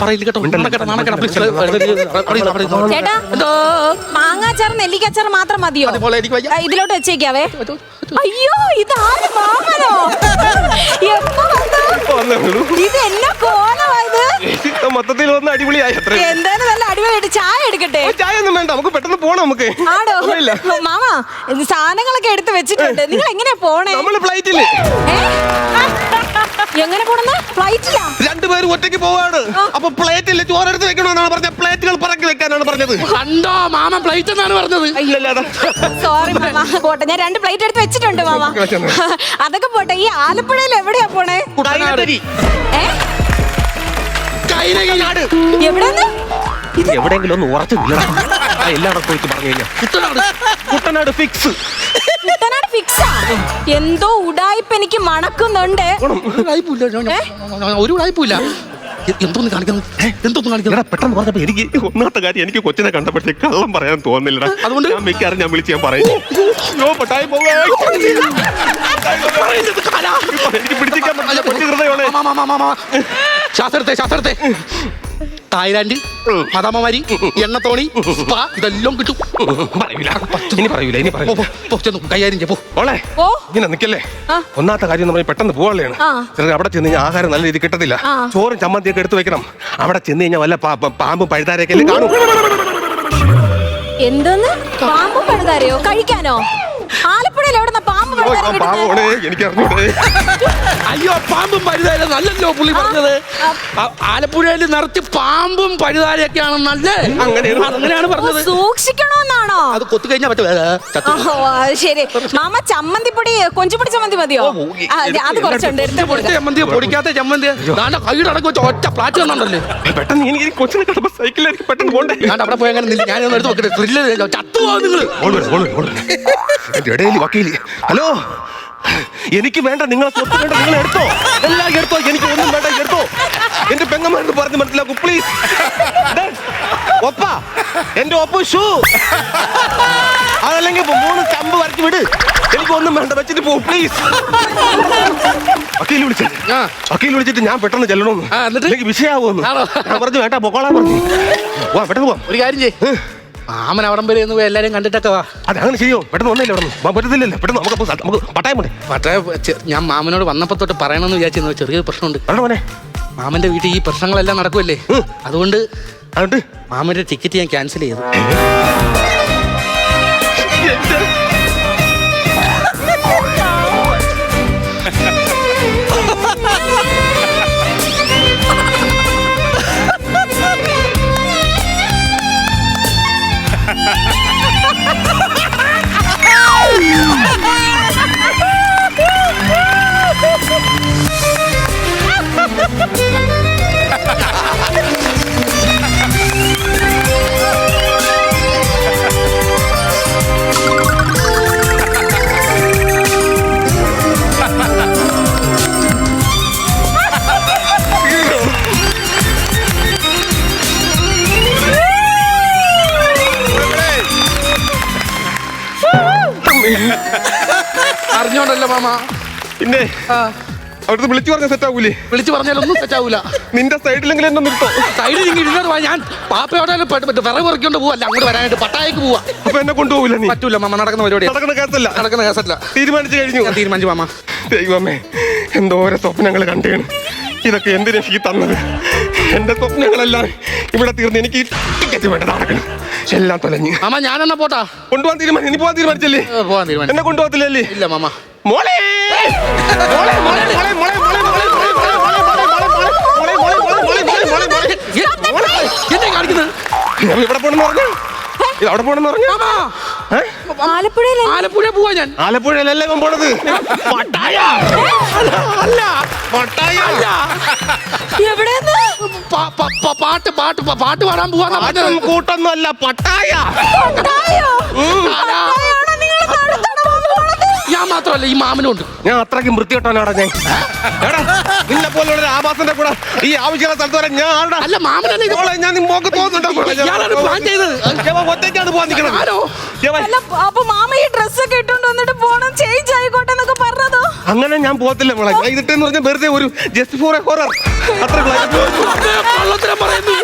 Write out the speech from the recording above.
പറയില്ല കേട്ടോ. ചേട്ടാ മാങ്ങാച്ചാർ നെല്ലിക്കച്ചാർ മാത്രം മതിയോ? ഇതിലോട്ട് വെച്ചേക്കാവേ. അയ്യോ ഇതാര് മാമനോ? ഇത് എന്നാ കോലമായത്? മൊത്തത്തിൽ വന്ന് അടിപൊളിയായി. എന്തായാലും നല്ല അടിപൊളിയായിട്ട്. ചായ എടുക്കട്ടെ? ചായ ഒന്നും വേണ്ട, നമുക്ക് പെട്ടെന്ന് പോണം. നമുക്ക് ആടോ മാമ സാധനങ്ങളൊക്കെ എടുത്ത് വെച്ചിട്ടുണ്ട്. നിങ്ങൾ എങ്ങനെയാ പോണേ? നമ്മള് ഫ്ലൈറ്റില്. എങ്ങനെ പോണെന്ന്? ഫ്ലൈറ്റിലാ? രണ്ടുപേരും ഒറ്റയ്ക്ക് പോവാണ്. അപ്പൊ പ്ലേറ്റില് ചോറെടുത്ത് വെക്കണമെന്നാണ് പറഞ്ഞത്. പ്ലേറ്റുകൾ പറക്കി വെക്കാനാണ് പറഞ്ഞത്. കണ്ടോ മാമ പ്ലേറ്റ് എന്നാണ് പറഞ്ഞത്. Sorry mama. പോട്ടെ, ഞാൻ 2 പ്ലേറ്റ് എടുത്ത് വെച്ചിട്ടുണ്ട് മാമ. അതൊക്കെ പോട്ടെ. ഈ ആലപ്പുഴയിൽ എവിടെയാ പോണേ? എവിടെന്ന്? എവിടെയെങ്കിലും ഒന്ന് ഉറച്ചു എല്ലായിടത്തും പോയിട്ട് പറഞ്ഞു കഴിഞ്ഞാൽ കുട്ടനാട് ഫിക്സ്. കുട്ടനാട് ഫിക്സാ? എന്തോ ഉടായ്പ എനിക്ക് മണക്കുന്നുണ്ട്. ഒരു ഉടായ്പില്ല. എന്തോന്ന് കാണിക്കുന്നത്? പെട്ടെന്ന് പറഞ്ഞപ്പോ എനിക്ക് ഒന്നാമത്തെ കാര്യം, എനിക്ക് കൊച്ചിനെ കണ്ടപ്പോഴത്തേക്ക് കള്ളം പറയാൻ തോന്നുന്നില്ല. അതുകൊണ്ട് ഞാൻ മിക്കാറും ഞാൻ വിളിച്ച് ഞാൻ പറയും എനിക്ക് പിടിച്ചിരിക്കാൻ പറ്റില്ല. കൊച്ചു ഹൃദയമാണ്. ശാസ്ത്രത്തെ തായ്ലാൻഡ്, മദാമമാരി, എണ്ണത്തോണി, സ്പാ ഇതെല്ലാം കിട്ടും. കൈകാര്യം ഇങ്ങനെ നിക്കല്ലേ. ഒന്നാമത്തെ കാര്യം നമ്മൾ പെട്ടെന്ന് പോവാളെയാണ്. അവിടെ ചെന്ന് കഴിഞ്ഞാൽ ആഹാരം നല്ല രീതി കിട്ടത്തില്ല. ചോറും ചമ്മന്തിയൊക്കെ എടുത്ത് വെക്കണം. അവിടെ ചെന്ന് കഴിഞ്ഞാൽ വല്ല പാമ്പും പഴുതാരൊക്കെ കാണും. എന്തെന്ന്? പാമ്പും പഴുതാരയോ കഴിക്കാനോ? ആലപ്പുഴയിൽ എവിടെ പാമ്പ്? എനിക്ക് അറിഞ്ഞൂടെ. അയ്യോ പാമ്പും പഴുതാര നല്ലല്ലോ പുള്ളി പറഞ്ഞത്. ആലപ്പുഴയിൽ നിറച്ച് പാമ്പും പഴുതാരയൊക്കെയാണ് നല്ലേ. അങ്ങനെയാണ് പറഞ്ഞത്. സൂക്ഷിക്കണോന്നാണോ? അത് കൊത്തു കഴിഞ്ഞാൽ ശരി മാമ. ചമ്മന്തിപ്പൊടി കൊഞ്ചുപൊടി ചമ്മന്തി മതിയോ? അത് കുറച്ചുണ്ട്. ചമ്മന്തി പൊടിക്കാത്ത ചമ്മന്തി കൈയുടെ അടക്കം വെച്ച ഒറ്റ പ്ലാറ്റ് വന്നുണ്ടല്ലേ. പെട്ടെന്ന് എനിക്ക് കൊച്ചിനെ കണ്ടപ്പോ സൈക്കിളിലേക്ക് പെട്ടെന്ന് പോകണ്ടേ. ഞാൻ അവിടെ പോയി അങ്ങനെ ഞാനൊന്ന് എടുത്ത് നോക്കട്ടെ. ചത്തുപോകും നിങ്ങള്. ഇടയിൽ വക്കീല്. ഹലോ, എനിക്ക് വേണ്ട നിങ്ങളെ സ്വത്ത് വേണ്ട, നിങ്ങൾ എടുത്തോ, എല്ലാം എടുത്തോ. എനിക്ക് ഒന്നും വേണ്ട, എടുത്തോ. എന്റെ പെങ്ങന്മാരെന്ന് പറഞ്ഞ് മനസ്സിലാക്കും പ്ലീസ്. ഒപ്പ എന്റെ ഒപ്പ് ഷൂ, അതല്ലെങ്കിൽ 3 കമ്പ് വരച്ച് വിട്. എനിക്കൊന്നും വേണ്ട, വെച്ചിട്ട് പോ പ്ലീസ്. വക്കീൽ വിളിച്ചിട്ട് ഞാൻ പെട്ടെന്ന് ചെല്ലണമെന്ന്, എനിക്ക് വിഷയാവുമെന്ന് ഞാൻ പറഞ്ഞു. വേണ്ട പൊക്കോളാൻ പറഞ്ഞു. പെട്ടെന്ന് പോവാം. ഒരു കാര്യം ചെയ്യ്, മാമൻ അവിടം വരെ ഒന്ന് എല്ലാരും കണ്ടിട്ടൊക്കെ വാ. അതെ അങ്ങനെ ചെയ്യോ? പെട്ടെന്ന് വന്നില്ല അവിടെ പറ്റത്തില്ലല്ലോ. പെട്ടെന്ന് നമുക്ക് പട്ടായം പോട്ടെ. ഞാൻ മാമനോട് വന്നപ്പോ തൊട്ട് പറയണമെന്ന് വിചാരിച്ചു. ചെറിയൊരു പ്രശ്നമുണ്ട്. മാമന്റെ വീട്ടിൽ ഈ പ്രശ്നങ്ങളെല്ലാം നടക്കുമല്ലേ. അതുകൊണ്ട് മാമന്റെ ടിക്കറ്റ് ഞാൻ ക്യാൻസൽ ചെയ്തു. അറിഞ്ഞോണ്ടല്ലോ മാമ. പിന്നെ അവിടുത്തെ വിളിച്ചു പറഞ്ഞ സെറ്റ് ആവൂലേ? വിളിച്ചു പറഞ്ഞാലൊന്നും സെറ്റ് ആവൂല. നിന്റെ സൈഡിലെങ്കിലും എന്നെ നിർത്തോ. സൈഡിൽ ഇങ്ങനെ ഞാൻ പാപ്പയോടെ വിറക് പറിക്കൊണ്ട് പോവല്ല, അങ്ങോട്ട് വരാനായിട്ട് പട്ടായക്ക് പോവാ. അപ്പൊ എന്നെ കൊണ്ടുപോകില്ല നീ? പറ്റൂല മാമ, നടക്കുന്ന പരിപാടി. നടക്കുന്ന കേസല്ല. തീരുമാനിച്ചു കഴിഞ്ഞു? തീരുമാനിച്ചു മാമ. ദൈവമേ, എന്തോരോ സ്വപ്നങ്ങൾ കണ്ടേണ്. ഇതൊക്കെ എന്തിനാ ഈ തന്നത്? എന്റെ സ്വപ്നങ്ങളെല്ലാം ഇവിടെ തീർന്ന് എനിക്ക് ടിക്കറ്റ് വേണ്ട, നടക്കണം. എല്ലാം തൊലഞ്ഞ്. മാമ ഞാനെന്നാ പോട്ടാ. കൊണ്ടുപോകാൻ തീരുമാനിച്ചു. ഇനി പോകാൻ തീരുമാനിച്ചല്ലേ? പോകാൻ തീരുമാനിച്ചു. എന്നെ കൊണ്ടുപോകത്തില്ലല്ലേ? ഇല്ല മാമ. മോളെ എന്നെ കാണിക്കുന്നത് ഇവിടെ പോണെന്ന് പറഞ്ഞു. ഇത് അവിടെ പോണെന്ന് പറഞ്ഞു. ആലപ്പുഴ പോവാ ഞാൻ. ആലപ്പുഴയിലല്ലേ ഇവൻ പോണത്? പട്ടായ അല്ല, പട്ടായ എവിടെന്ന്? പാട്ട് പാടാൻ പോവാ. കൂട്ടൊന്നും അല്ല, പട്ടായ. ഞാൻ മാത്രമല്ല, ഈ മാമനും ഉണ്ട്. ഞാൻ അത്രയ്ക്കും വൃത്തികെട്ടവനാടാ ഞാൻ. നിന്നെ പോലുള്ള ആഭാസന്റെ കൂടെ ഈ ആവശ്യമുള്ള സ്ഥലത്ത് വരെ ഞാൻ അല്ല മാമനല്ലേ. ഞാൻ മോക്ക് തോന്നുന്നുണ്ടോ? ഒറ്റയ്ക്കാണ് പോകാൻ നിൽക്കുന്നത്. അപ്പൊ മാമ ഈ ഡ്രസ്സൊക്കെ ഇട്ടുകൊണ്ട് വന്നിട്ട് പോണം, ചേഞ്ച് ആയിക്കോട്ടെ എന്നൊക്കെ പറഞ്ഞതോ? അങ്ങനെ ഞാൻ പോകത്തില്ല മോളെ. ഞാൻ ഇതിട്ടെന്ന് പറഞ്ഞാൽ വെറുതെ ഒരു ജസ്റ്റ് ഫോർ എ ഹൊറർ അത്ര കള്ളത്തരം പറയുന്നു